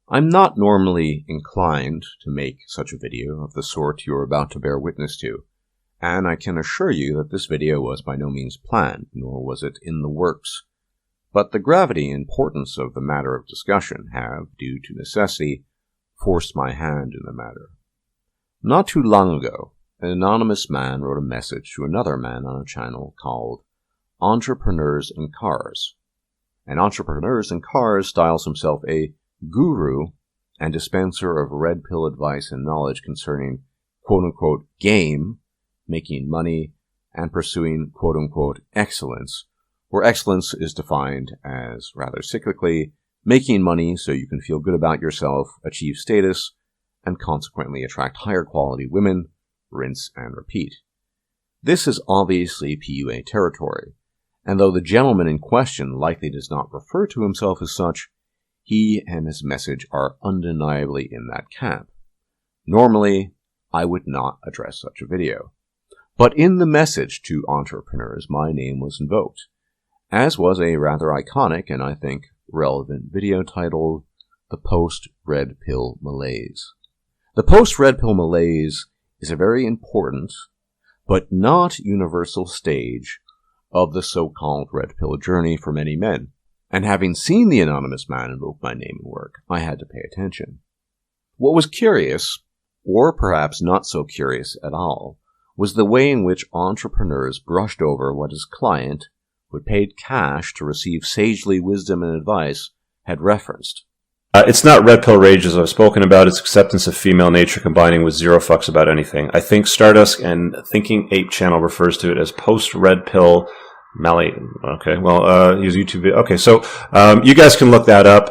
I'm not normally inclined to make such a video of the sort you're about to bear witness to, and I can assure you that this video was by no means planned, nor was it in the works. But the gravity and importance of the matter of discussion have, due to necessity, forced my hand in the matter. Not too long ago, an anonymous man wrote a message to another man on a channel called Entrepreneurs in Cars. And Entrepreneurs in Cars styles himself a guru and dispenser of red pill advice and knowledge concerning quote-unquote game, making money, and pursuing quote-unquote excellence, where excellence is defined as, rather cyclically, making money so you can feel good about yourself, achieve status, and consequently attract higher quality women, rinse and repeat. This is obviously PUA territory, and though the gentleman in question likely does not refer to himself as such, he and his message are undeniably in that camp. Normally, I would not address such a video. But in the message to entrepreneurs, my name was invoked, as was a rather iconic and I think relevant video titled The Post-Red Pill Malaise. The Post-Red Pill Malaise is a very important, but not universal stage of the so-called red pill journey for many men. And having seen the anonymous man invoke my name and work, I had to pay attention. What was curious, or perhaps not so curious at all, was the way in which entrepreneurs brushed over what his client, who had paid cash to receive sagely wisdom and advice, had referenced. It's not red pill rage as I've spoken about, it's acceptance of female nature combining with zero fucks about anything. I think Stardust and Thinking-Ape channel refers to it as post-red pill Malaise. Okay, well, use YouTube video. Okay, so you guys can look that up.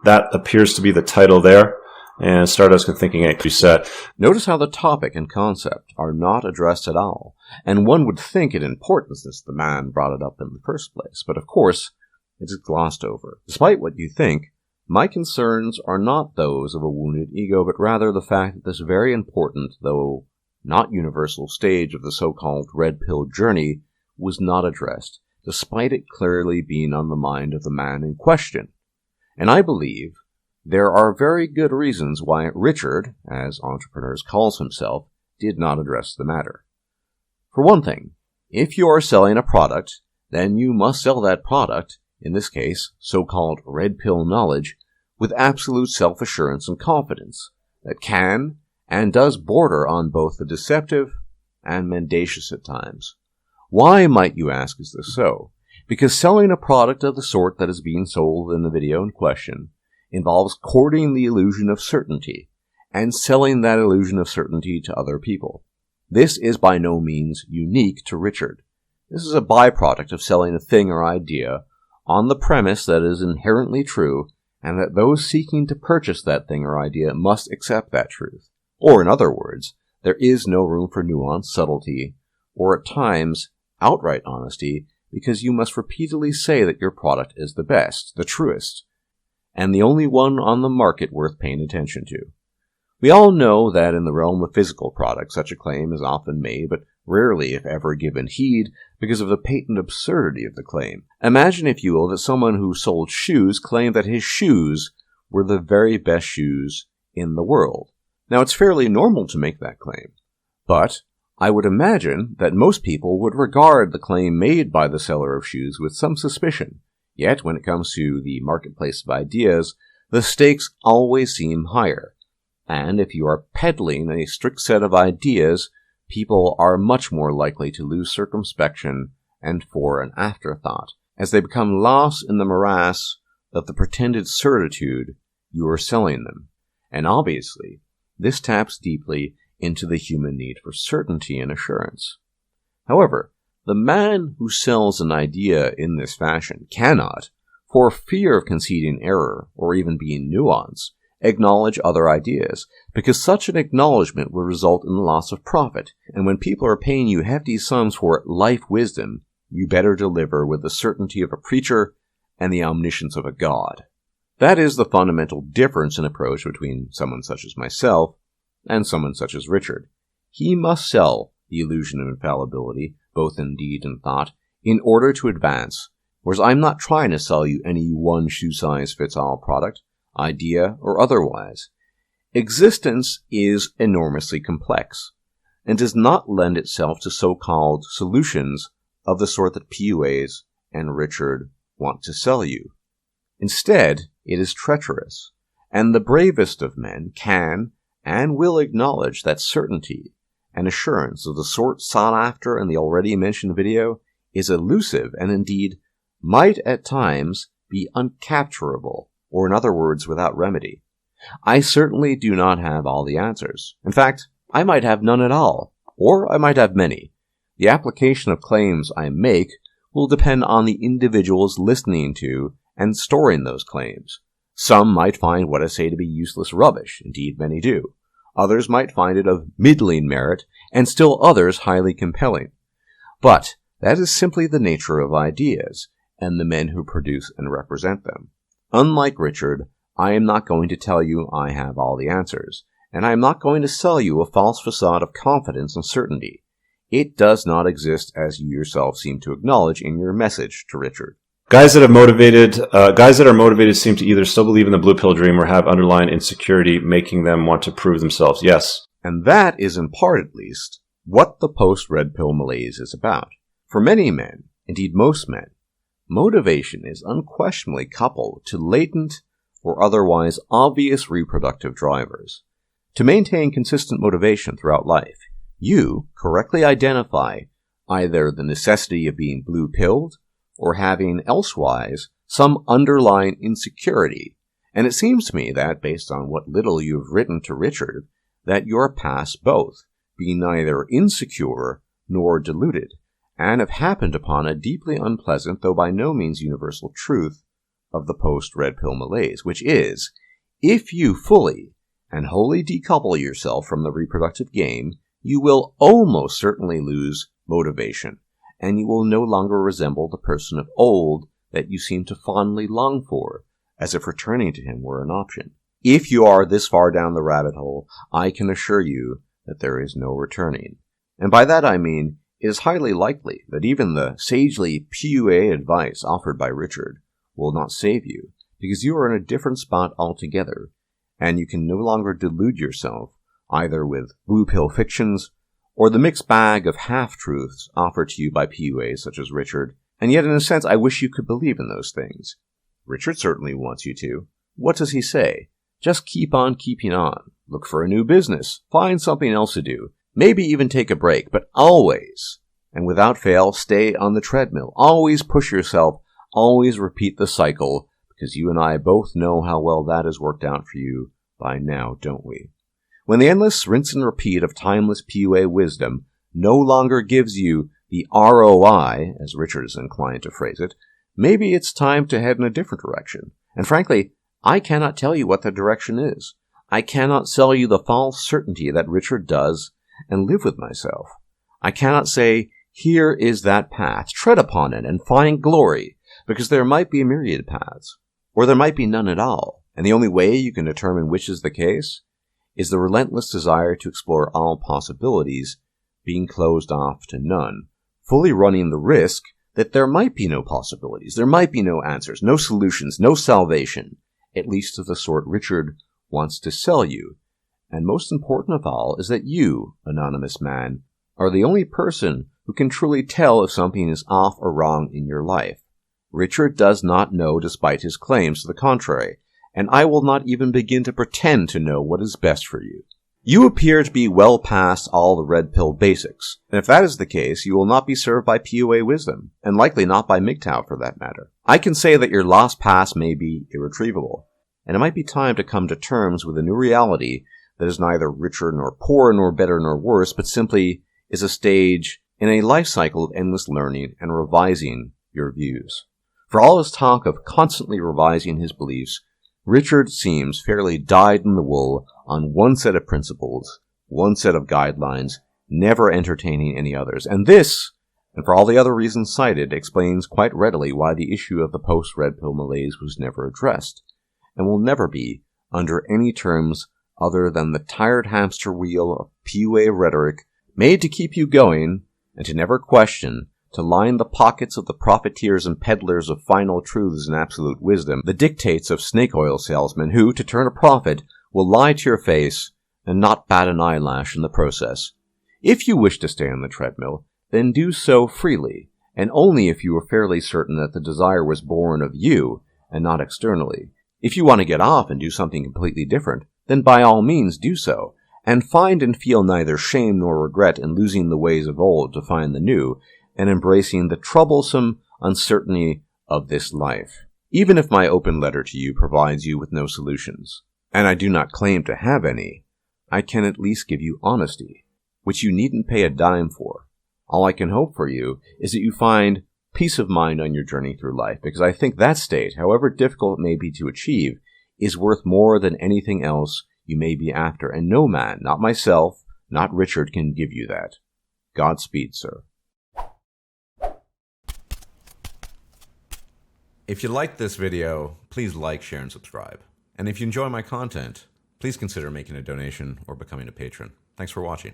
That appears to be the title there. And Stardust and Thinking-Ape reset. Notice how the topic and concept are not addressed at all, and one would think it important since the man brought it up in the first place, but of course, it is glossed over. Despite what you think, my concerns are not those of a wounded ego, but rather the fact that this very important, though not universal stage of the so-called red pill journey was not addressed, despite it clearly being on the mind of the man in question. And I believe there are very good reasons why Richard, as Entrepreneurs calls himself, did not address the matter. For one thing, if you are selling a product, then you must sell that product, in this case, so-called red pill knowledge, with absolute self-assurance and confidence that can and does border on both the deceptive and mendacious at times. Why, might you ask, is this so? Because selling a product of the sort that is being sold in the video in question involves courting the illusion of certainty and selling that illusion of certainty to other people. This is by no means unique to Richard. This is a byproduct of selling a thing or idea on the premise that it is inherently true and that those seeking to purchase that thing or idea must accept that truth. Or in other words, there is no room for nuance, subtlety, or at times outright honesty, because you must repeatedly say that your product is the best, the truest, and the only one on the market worth paying attention to. We all know that in the realm of physical products, such a claim is often made, but rarely, if ever, given heed because of the patent absurdity of the claim. Imagine, if you will, that someone who sold shoes claimed that his shoes were the very best shoes in the world. Now, it's fairly normal to make that claim, but I would imagine that most people would regard the claim made by the seller of shoes with some suspicion. Yet, when it comes to the marketplace of ideas, the stakes always seem higher. And if you are peddling a strict set of ideas, people are much more likely to lose circumspection and for an afterthought, as they become lost in the morass of the pretended certitude you are selling them. And obviously, this taps deeply into the human need for certainty and assurance. However, the man who sells an idea in this fashion cannot, for fear of conceding error or even being nuanced, acknowledge other ideas, because such an acknowledgement would result in the loss of profit, and when people are paying you hefty sums for life wisdom, you better deliver with the certainty of a preacher and the omniscience of a god. That is the fundamental difference in approach between someone such as myself and someone such as Richard. He must sell the illusion of infallibility, both in deed and thought, in order to advance, whereas I'm not trying to sell you any one shoe-size-fits-all product. idea, or otherwise. Existence is enormously complex, and does not lend itself to so-called solutions of the sort that PUAs and Richard want to sell you. Instead, it is treacherous, and the bravest of men can and will acknowledge that certainty and assurance of the sort sought after in the already mentioned video is elusive and indeed might at times be uncapturable, or in other words, without remedy. I certainly do not have all the answers. In fact, I might have none at all, or I might have many. The application of claims I make will depend on the individuals listening to and storing those claims. Some might find what I say to be useless rubbish, indeed many do. Others might find it of middling merit, and still others highly compelling. But that is simply the nature of ideas, and the men who produce and represent them. Unlike Richard, I am not going to tell you I have all the answers, and I am not going to sell you a false facade of confidence and certainty. It does not exist, as you yourself seem to acknowledge in your message to Richard. Guys that are motivated seem to either still believe in the blue pill dream or have underlying insecurity making them want to prove themselves. Yes. And that is, in part at least, what the post-Red Pill Malaise is about. For many men, indeed most men, motivation is unquestionably coupled to latent or otherwise obvious reproductive drivers. To maintain consistent motivation throughout life, you correctly identify either the necessity of being blue-pilled or having elsewise some underlying insecurity. And it seems to me that, based on what little you have written to Richard, that you're past both, being neither insecure nor deluded, and have happened upon a deeply unpleasant, though by no means universal, truth of the post-Red Pill Malaise, which is, if you fully and wholly decouple yourself from the reproductive game, you will almost certainly lose motivation, and you will no longer resemble the person of old that you seem to fondly long for, as if returning to him were an option. If you are this far down the rabbit hole, I can assure you that there is no returning. And by that I mean, it is highly likely that even the sagely PUA advice offered by Richard will not save you, because you are in a different spot altogether, and you can no longer delude yourself either with blue pill fictions or the mixed bag of half-truths offered to you by PUAs such as Richard, and yet in a sense I wish you could believe in those things. Richard certainly wants you to. What does he say? Just keep on keeping on. Look for a new business. Find something else to do. Maybe even take a break, but always, and without fail, stay on the treadmill. Always push yourself. Always repeat the cycle, because you and I both know how well that has worked out for you by now, don't we? When the endless rinse and repeat of timeless PUA wisdom no longer gives you the ROI, as Richard is inclined to phrase it, maybe it's time to head in a different direction. And frankly, I cannot tell you what the direction is. I cannot sell you the false certainty that Richard does and live with myself. I cannot say, here is that path, tread upon it and find glory, because there might be a myriad paths, or there might be none at all, and the only way you can determine which is the case is the relentless desire to explore all possibilities, being closed off to none, fully running the risk that there might be no possibilities, there might be no answers, no solutions, no salvation, at least of the sort Richard wants to sell you. And most important of all is that you, anonymous man, are the only person who can truly tell if something is off or wrong in your life. Richard does not know despite his claims to the contrary, and I will not even begin to pretend to know what is best for you. You appear to be well past all the red pill basics, and if that is the case, you will not be served by PUA wisdom, and likely not by MGTOW for that matter. I can say that your lost past may be irretrievable, and it might be time to come to terms with a new reality that is neither richer nor poorer nor better nor worse, but simply is a stage in a life cycle of endless learning and revising your views. For all his talk of constantly revising his beliefs, Richard seems fairly dyed-in-the-wool on one set of principles, one set of guidelines, never entertaining any others. And this, and for all the other reasons cited, explains quite readily why the issue of the post-Red Pill Malaise was never addressed, and will never be, under any terms other than the tired hamster wheel of PUA rhetoric made to keep you going and to never question to line the pockets of the profiteers and peddlers of final truths and absolute wisdom, the dictates of snake oil salesmen who, to turn a profit, will lie to your face and not bat an eyelash in the process. If you wish to stay on the treadmill, then do so freely, and only if you are fairly certain that the desire was born of you and not externally. If you want to get off and do something completely different, then by all means do so, and find and feel neither shame nor regret in losing the ways of old to find the new, and embracing the troublesome uncertainty of this life. Even if my open letter to you provides you with no solutions, and I do not claim to have any, I can at least give you honesty, which you needn't pay a dime for. All I can hope for you is that you find peace of mind on your journey through life, because I think that state, however difficult it may be to achieve, is worth more than anything else you may be after, and no man, not myself, not Richard, can give you that. Godspeed, sir. If you liked this video, please like, share, and subscribe. And if you enjoy my content, please consider making a donation or becoming a patron. Thanks for watching.